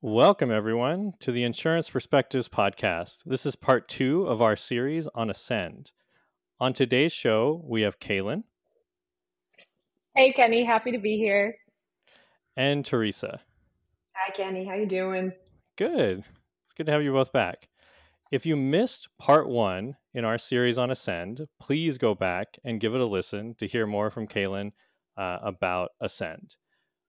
Welcome, everyone, to the Insurance Perspectives podcast. This is part 2 of our series on Ascend. On today's show, we have Kaylin Hey, Kenny. Happy to be here. and Teresa. Hi, Kenny. How you doing? Good. It's good to have you both back. If you missed part 1 in our series on Ascend, please go back and give it a listen to hear more from Kaylin about Ascend.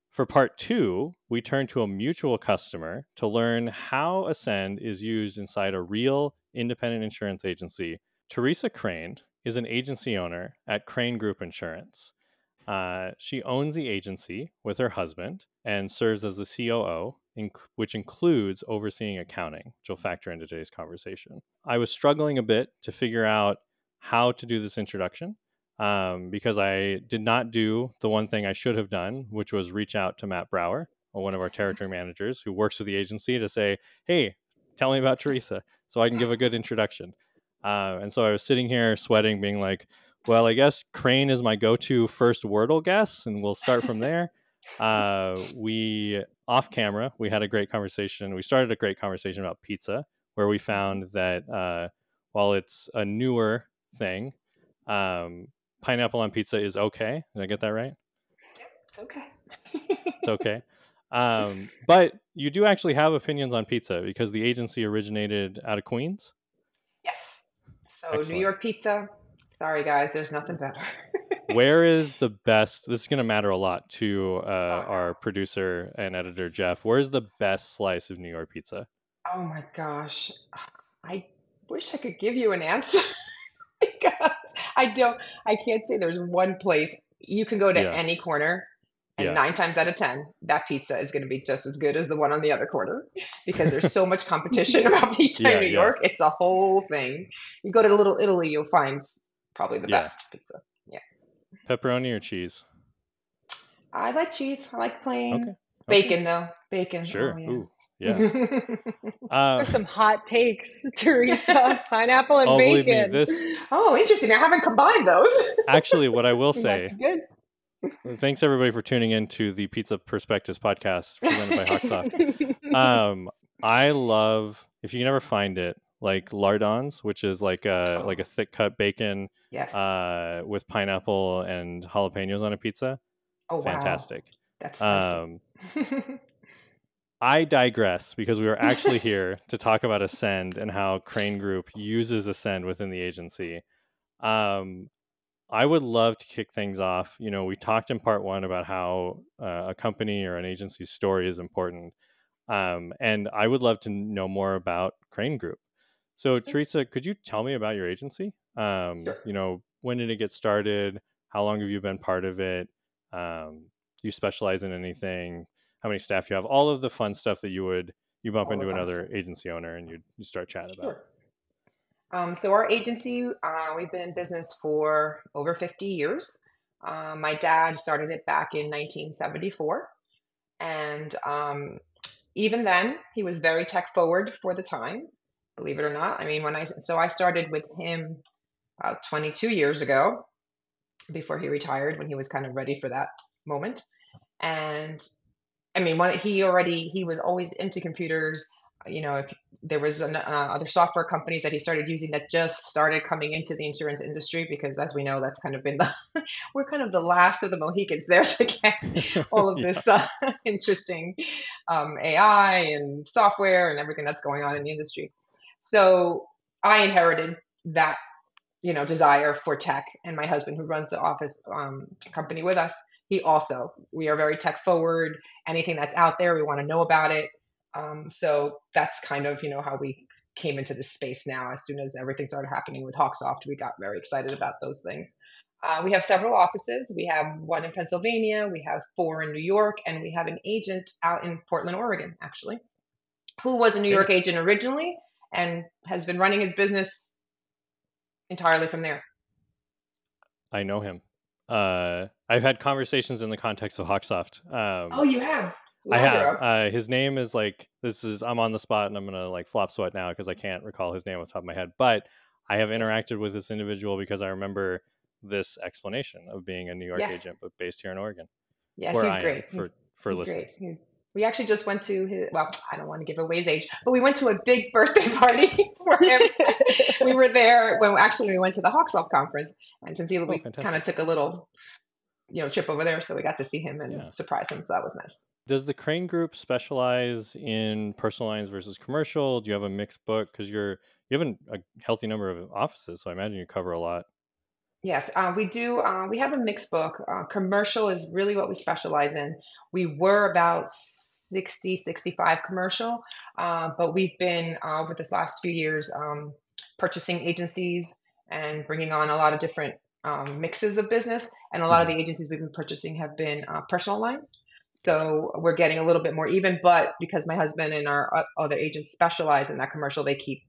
For part 2, we turn to a mutual customer to learn how Ascend is used inside a real independent insurance agency. Teresa Crane is an agency owner at Crane Group Insurance. She owns the agency with her husband and serves as the COO, which includes overseeing accounting, which will factor into today's conversation. I was struggling a bit to figure out how to do this introduction. Because I did not do the one thing I should have done, which was reach out to Matt Brower, one of our territory managers who works with the agency, to say, hey, tell me about Teresa so I can give a good introduction. And so I was sitting here sweating, being like, well, I guess Crane is my go-to first Wordle guess, and we'll start from there. Off camera, we had a great conversation. We started a great conversation about pizza, where we found that while it's a newer thing, pineapple on pizza is okay. Did I get that right? It's okay. It's okay. But you do actually have opinions on pizza because the agency originated out of Queens. Yes. So Excellent. New York pizza. Sorry, guys. There's nothing better. Where is the best? This is going to matter a lot to our producer and editor, Jeff. Where's the best slice of New York pizza? Oh my gosh. I wish I could give you an answer. Because I can't say there's one place. You can go to any corner, and 9 times out of 10, that pizza is going to be just as good as the one on the other corner because there's so much competition about pizza in New York. It's a whole thing. You go to Little Italy, you'll find probably the best pizza. Yeah. Pepperoni or cheese? I like cheese. I like plain. Bacon, though. Bacon. Sure. Oh, yeah. Ooh. Yeah. There's some hot takes, Teresa. Pineapple and bacon. Believe me, Oh, interesting. I haven't combined those. Actually, what I will say, good. Thanks everybody for tuning in to the Pizza Perspectives podcast presented by HawkSoft. I love, if you can ever find it, like lardons, which is like a thick cut bacon with pineapple and jalapenos on a pizza. Oh, fantastic. Wow. That's spicy. I digress because we were actually here to talk about Ascend and how Crane Group uses Ascend within the agency. I would love to kick things off. You know, we talked in part 1 about how a company or an agency's story is important. And I would love to know more about Crane Group. So, Teresa, could you tell me about your agency? Sure. You know, when did it get started? How long have you been part of it? You specialize in anything? How many staff you have? All of the fun stuff that you bump into another agency owner and you start chatting about. Sure. So our agency, we've been in business for over 50 years. My dad started it back in 1974. And even then, he was very tech forward for the time, believe it or not. I mean, I started with him about 22 years ago before he retired, when he was kind of ready for that moment. And I mean, he was always into computers. You know, if there was other software companies that he started using that just started coming into the insurance industry, because as we know, that's kind of been we're kind of the last of the Mohicans there to get all of this interesting AI and software and everything that's going on in the industry. So I inherited that, desire for tech, and my husband, who runs the office company with us, we are very tech forward. Anything that's out there, we want to know about it. So that's kind of, how we came into this space now. As soon as everything started happening with HawkSoft, we got very excited about those things. We have several offices. We have one in Pennsylvania, we have 4 in New York, and we have an agent out in Portland, Oregon, actually, who was a New York agent originally and has been running his business entirely from there. I know him. I've had conversations in the context of HawkSoft. Oh, you have? Lazaro. I have. His name is I'm on the spot and I'm going to flop sweat now because I can't recall his name off the top of my head. But I have interacted with this individual because I remember this explanation of being a New York agent, but based here in Oregon. Yes, he's great. For listeners. Great. We actually just went to his, well, I don't want to give away his age, but we went to a big birthday party for him. We were there when actually we went to the HawkSoft conference, and since Oh, we kind of fantastic. took a little, trip over there, so we got to see him Yeah. and surprise him. So that was nice. Does the Crane Group specialize in personal lines versus commercial? Do you have a mixed book? Because you have a healthy number of offices, so I imagine you cover a lot. Yes, we do. We have a mixed book. Commercial is really what we specialize in. We were about 60, 65 commercial, but we've been, over the last few years, purchasing agencies and bringing on a lot of different mixes of business. And a lot of Hmm. the agencies we've been purchasing have been personal lines. Gotcha. So we're getting a little bit more even, but because my husband and our other agents specialize in that commercial, they keep,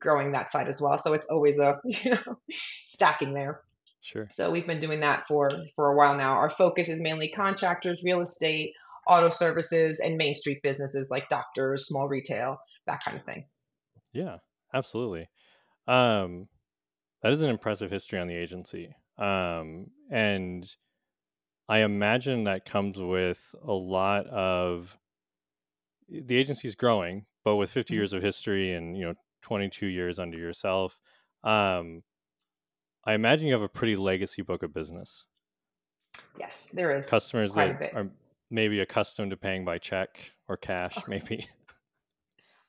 growing that side as well. So it's always a, stacking there. Sure. So we've been doing that for a while now. Our focus is mainly contractors, real estate, auto services, and Main Street businesses like doctors, small retail, that kind of thing. Yeah, absolutely. Um, that is an impressive history on the agency. And I imagine that comes with a lot of the agency's growing, but with 50 Mhm. years of history and 22 years under yourself, um, I imagine you have a pretty legacy book of business. Yes, there is Customers quite a that bit. are maybe accustomed to paying by check or cash, maybe.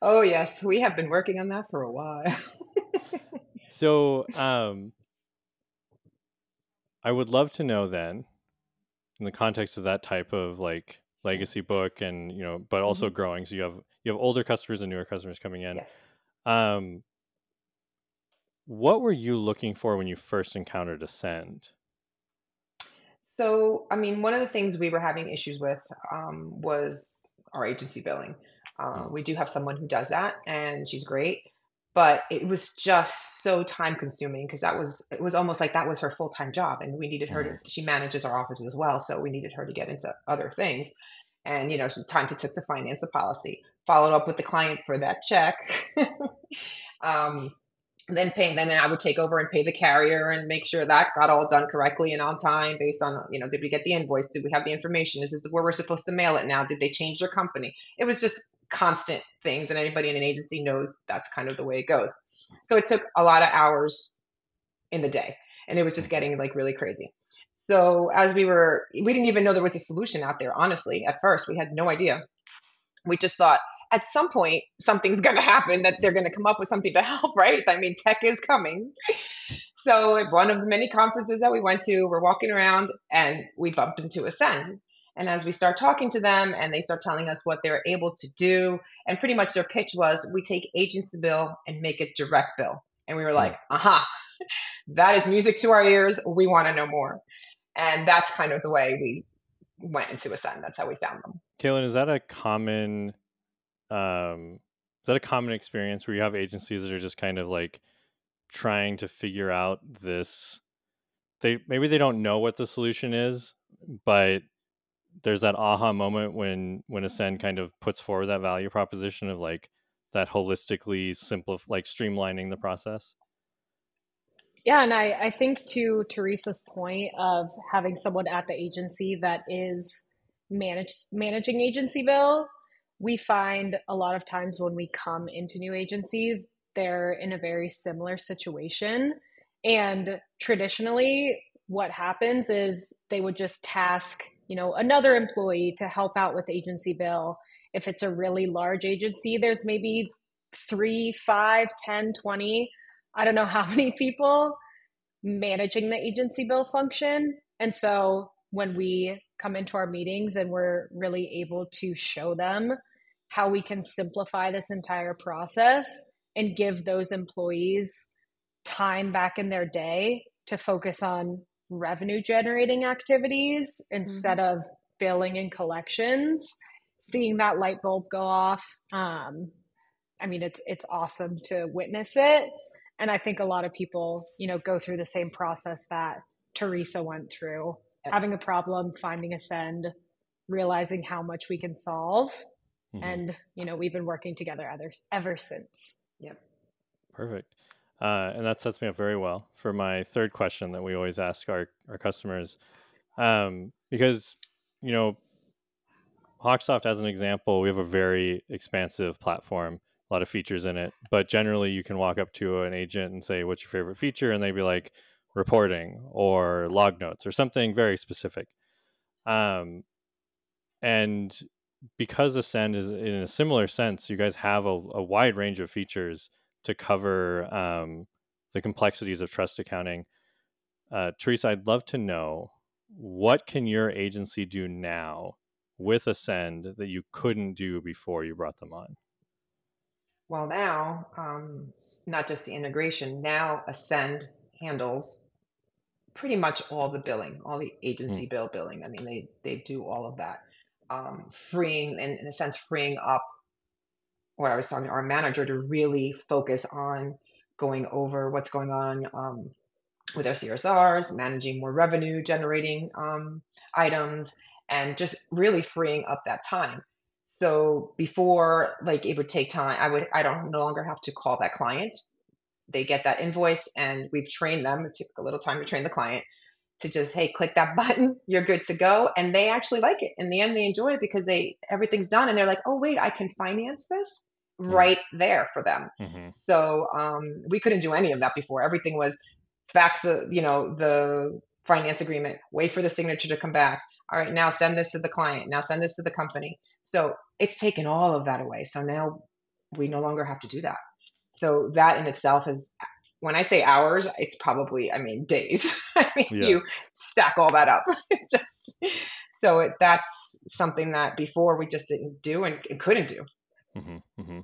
Oh, yes, we have been working on that for a while. So, I would love to know then, in the context of that type of like Yeah. legacy book, and but also Hmm. growing. So you have older customers and newer customers coming in. Yes. Um, what were you looking for when you first encountered Ascend? So, I mean, one of the things we were having issues with was our agency billing. Mm, We do have someone who does that, and she's great, but it was just so time consuming because it was almost like that was her full time job, and we needed her to. mhm. She manages our offices as well, so we needed her to get into other things, and time to took to finance a policy, followed up with the client for that check. um, then I would take over and pay the carrier and make sure that got all done correctly and on time based on, did we get the invoice? Did we have the information? Is this where we're supposed to mail it now? Did they change their company? It was just constant things, and anybody in an agency knows that's kind of the way it goes. So it took a lot of hours in the day, and it was just Mhm. getting like really crazy. So we didn't even know there was a solution out there, honestly. At first, we had no idea. We just thought at some point something's going to happen, that they're going to come up with something to help, right? I mean, tech is coming. So at one of the many conferences that we went to, we're walking around and we bumped into Ascend. And as we start talking to them and they start telling us what they're able to do, and pretty much their pitch was, we take agency bill and make it direct bill. And we were Mm. like, aha, that is music to our ears. We want to know more. And that's kind of the way we went into Ascend. That's how we found them. Kaylin, is that a common experience where you have agencies that are just kind of like trying to figure out this? Maybe they don't know what the solution is, but there's that aha moment when Ascend kind of puts forward that value proposition of like that holistically like streamlining the process. Yeah, and I think to Teresa's point of having someone at the agency that is managing agency bill, we find a lot of times when we come into new agencies, they're in a very similar situation. And traditionally, what happens is they would just task, another employee to help out with agency bill. If it's a really large agency, there's maybe 3, 5, 10, 20. I don't know how many people managing the agency bill function. And so when we come into our meetings and we're really able to show them how we can simplify this entire process and give those employees time back in their day to focus on revenue generating activities Mm-hmm. instead of billing and collections, seeing that light bulb go off. I mean, it's awesome to witness it, and I think a lot of people, go through the same process that Teresa went through, having a problem, finding a send, realizing how much we can solve, Hmm. and we've been working together ever since. Yep. Perfect. And that sets me up very well for my third question that we always ask our customers. Because, you know, HawkSoft, as an example, we have a very expansive platform, a lot of features in it. But generally, you can walk up to an agent and say, "What's your favorite feature?" And they'd be like, "Reporting" or "log notes" or something very specific. Um, and because Ascend is in a similar sense, you guys have a wide range of features to cover the complexities of trust accounting. Teresa, I'd love to know, what can your agency do now with Ascend that you couldn't do before you brought them on? Well, now, not just the integration, now Ascend handles pretty much all the billing, all the Hmm. agency bill billing. I mean, they do all of that, freeing, in a sense, freeing up what I was talking to our manager to really focus on going over what's going on with our CSRs, managing more revenue generating items, and just really freeing up that time. So before, like, it would take time, I don't no longer have to call that client. They get that invoice, and we've trained them. It took a little time to train the client to just, hey, click that button, you're good to go. And they actually like it. In the end, they enjoy it because everything's done, and they're like, oh wait, I can finance this Hmm. right there for them. Hmm. So we couldn't do any of that before. Everything was fax the finance agreement, wait for the signature to come back. All right, now send this to the client. Now send this to the company. So it's taken all of that away. So now we no longer have to do that. So that in itself is, when I say hours, it's probably, I mean, days. I mean, Yeah. you stack all that up. It's just that's something that before we just didn't do and couldn't do. Hmm. Hmm.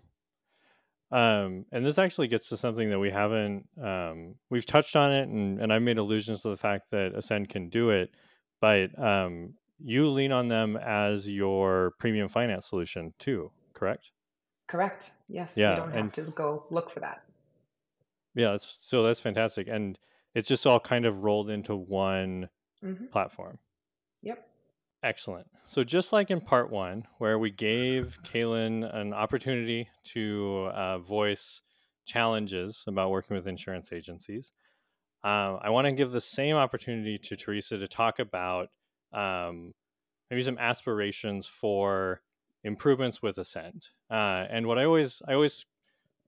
And this actually gets to something that we haven't, we've touched on it, and I made allusions to the fact that Ascend can do it, but you lean on them as your premium finance solution too, correct? Correct. Yes, we Yeah. don't have And to go look for that. yeah, that's fantastic. And it's just all kind of rolled into one Hmm. platform. Yep. Excellent. So just like in part one, where we gave Kaylin an opportunity to voice challenges about working with insurance agencies, I want to give the same opportunity to Teresa to talk about um, maybe some aspirations for improvements with Ascend. And what I always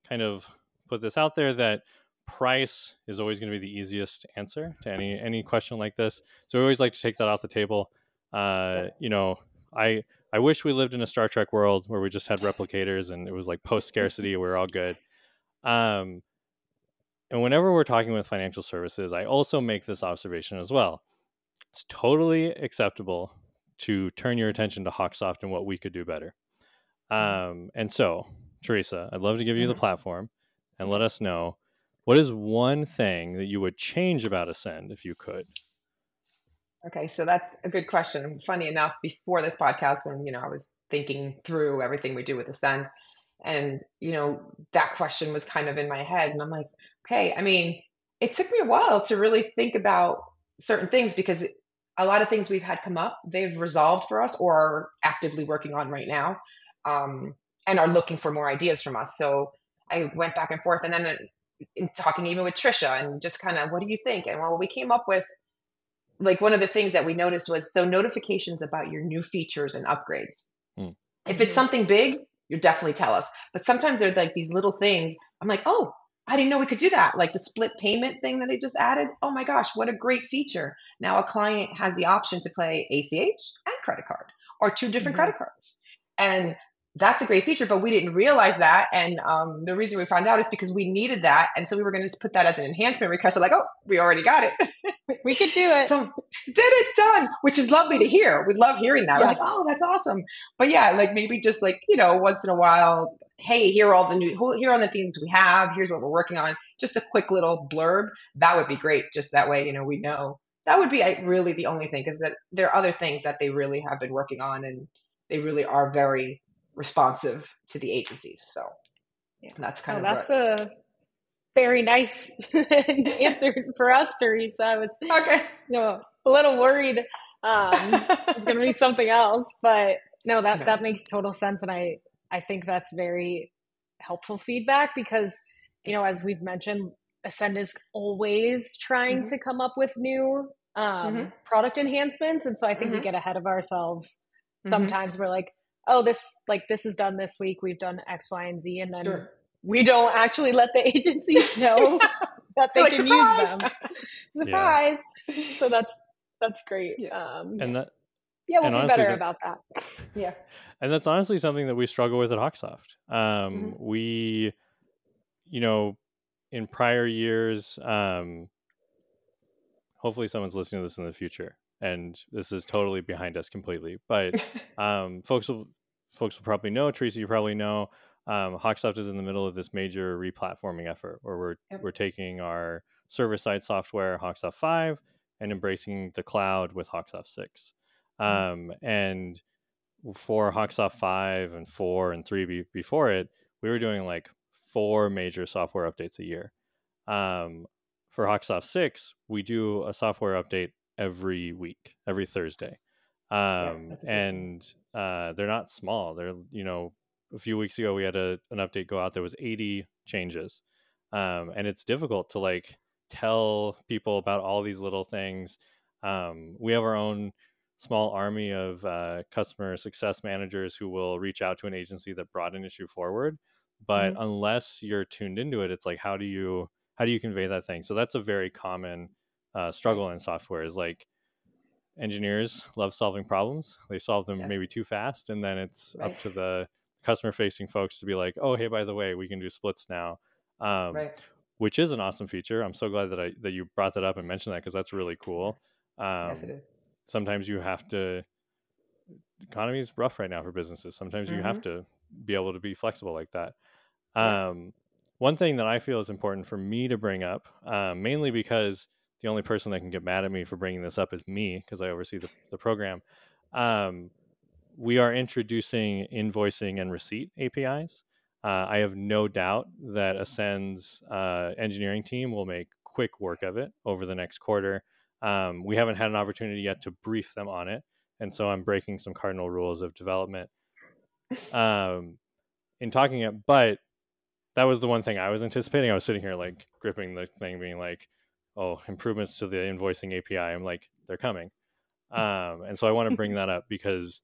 kind of put this out there, that price is always going to be the easiest answer to any question like this. So we always like to take that off the table. Yep. You know, I wish we lived in a Star Trek world where we just had replicators and it was like post scarcity, we we're all good. Um, and whenever we're talking with financial services, I also make this observation as well. It's totally acceptable to turn your attention to HawkSoft and what we could do better. And so, Teresa, I'd love to give you the Hmm. platform and let Okay. us know, what is one thing that you would change about Ascend if you could? Okay, so that's a good question. Funny enough, before this podcast, when I was thinking through everything we do with Ascend, and that question was kind of in my head, and I'm like, okay, I mean, it took me a while to really think about certain things because a lot of things we've had come up, they've resolved for us or are actively working on right now, um, and are looking for more ideas from us. So I went back and forth, and then in talking even with Trisha, and just kind of, what do you think? And well, we came up with, like, one of the things that we noticed was, so notifications about your new features and upgrades. Hmm. If it's Hmm. something big, you definitely tell us. But sometimes they're like these little things. I'm like, oh, I didn't know we could do that. Like the split payment thing that they just added. Oh my gosh, what a great feature. Now a client has the option to pay ACH and credit card, or two different Hmm. credit cards. And that's a great feature, but we didn't realize that. And the reason we found out is because we needed that. And so we were going to put that as an enhancement request. So like, oh, we already got it. We could do it. So did it, done, which is lovely to hear. We love hearing that. We're Yeah. like, oh, that's awesome. But yeah, like maybe just like, once in a while, hey, here are all the here are the things we have. Here's what we're working on. Just a quick little blurb. That would be great. Just that way, we know. That would be really the only thing, because there are other things that they really have been working on, and they really are very responsive to the agencies. So Yeah. that's kind Oh, of what. that's a very nice answer for us, Teresa. I was, Okay. a little worried it's going to be something else, but no, that No. makes total sense, and I think that's very helpful feedback because, Yeah. as we've mentioned, Ascend is always trying Hmm. to come up with new Hmm. product enhancements, and so I think we Hmm. get ahead of ourselves. Hmm. Sometimes we're like, oh, this is done this week. We've done X, Y, and Z. And then Sure. we don't actually let the agencies know that they Like, can surprise! use them. Surprise. So that's great. Yeah. And that, Yeah, we'll and be honestly, better about that. Yeah. and that's honestly something that we struggle with at HawkSoft. Mhm. We, you know, in prior years, hopefully someone's listening to this in the future, and this is totally behind us completely. But folks will probably know, Teresa, you probably know, HawkSoft is in the middle of this major replatforming effort where Yep. we're taking our server-side software, HawkSoft 5, and embracing the cloud with HawkSoft 6. And for HawkSoft 5 and 4 and 3 before it, we were doing like 4 major software updates a year. For HawkSoft 6, we do a software update every week, every Thursday. Yeah, that's And they're not small. They're, a few weeks ago, we had an update go out. There was 80 changes. And it's difficult to like tell people about all these little things. We have our own small army of customer success managers who will reach out to an agency that brought an issue forward. But unless you're tuned into it, it's like, how do you convey that thing? So that's a very common struggle in software, is like engineers love solving problems. They solve them maybe too fast. And then it's up to the customer facing folks to be like, oh, hey, by the way, we can do splits now. Which is an awesome feature. I'm so glad that you brought that up and mentioned that, because that's really cool. Yes, it is. Sometimes you have to, economy is rough right now for businesses. Sometimes you have to be able to be flexible like that. One thing that I feel is important for me to bring up, mainly because the only person that can get mad at me for bringing this up is me, because I oversee the program. We are introducing invoicing and receipt APIs. I have no doubt that Ascend's engineering team will make quick work of it over the next quarter. We haven't had an opportunity yet to brief them on it, and so I'm breaking some cardinal rules of development in talking it. But that was the one thing I was anticipating. I was sitting here like gripping the thing, being like, oh, improvements to the invoicing API. I'm like, they're coming. And so I want to bring that up because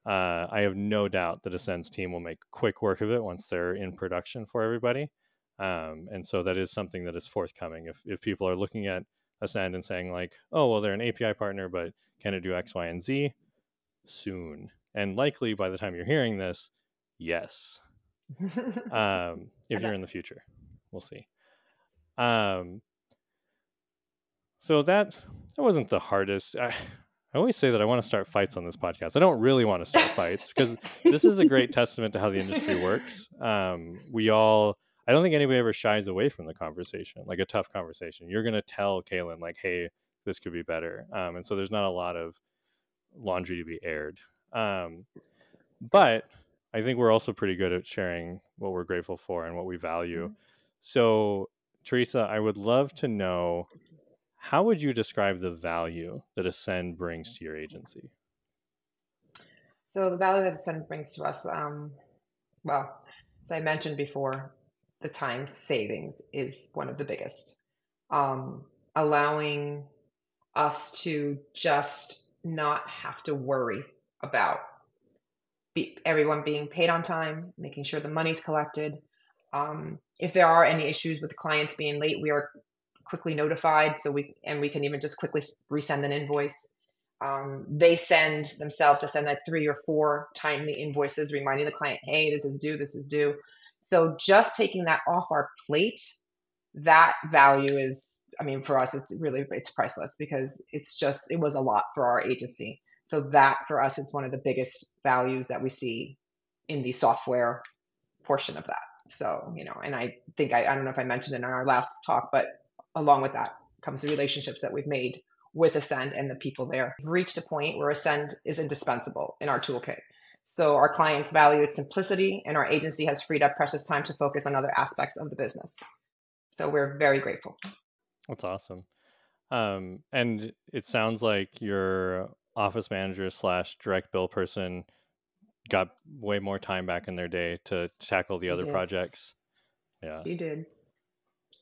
I have no doubt that Ascend's team will make quick work of it once they're in production for everybody. And so that is something that is forthcoming. If people are looking at Ascend and saying like, oh, well, they're an API partner, but can it do X, Y, and Z? Soon. And likely by the time you're hearing this, yes. If you're in the future, we'll see. So that wasn't the hardest. I always say that I want to start fights on this podcast. I don't really want to start fights, because this is a great testament to how the industry works. I don't think anybody ever shies away from the conversation, like a tough conversation. You're going to tell Kaylin like, hey, this could be better. And so there's not a lot of laundry to be aired. But I think we're also pretty good at sharing what we're grateful for and what we value. So, Teresa, I would love to know, how would you describe the value that Ascend brings to your agency? So the value that Ascend brings to us, well, as I mentioned before, the time savings is one of the biggest. Allowing us to just not have to worry about everyone being paid on time, making sure the money's collected. If there are any issues with clients being late, we are quickly notified, so we can even just quickly resend an invoice. They send like 3 or 4 timely invoices reminding the client, hey, this is due. So just taking that off our plate, that value is, I mean, for us, it's priceless, because it was a lot for our agency. So that for us is one of the biggest values that we see in the software portion of that. So, and I think, I don't know if I mentioned it in our last talk, but along with that comes the relationships that we've made with Ascend and the people there. We've reached a point where Ascend is indispensable in our toolkit. So our clients value its simplicity, and our agency has freed up precious time to focus on other aspects of the business. So we're very grateful. That's awesome. And it sounds like your office manager / direct bill person got way more time back in their day to tackle the other projects. Yeah. She did.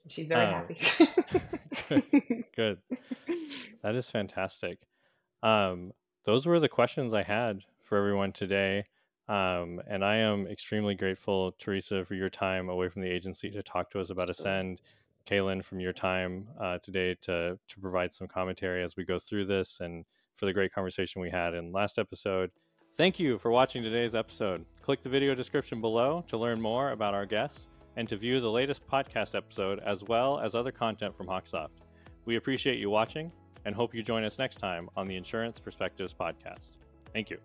She's very happy. Good. That is fantastic. Those were the questions I had for everyone today. And I am extremely grateful, Teresa, for your time away from the agency to talk to us about Ascend. Kaylin, from your time today to provide some commentary as we go through this, and for the great conversation we had in last episode. Thank you for watching today's episode. Click the video description below to learn more about our guests and to view the latest podcast episode as well as other content from HawkSoft. We appreciate you watching and hope you join us next time on the Insurance Perspectives podcast. Thank you.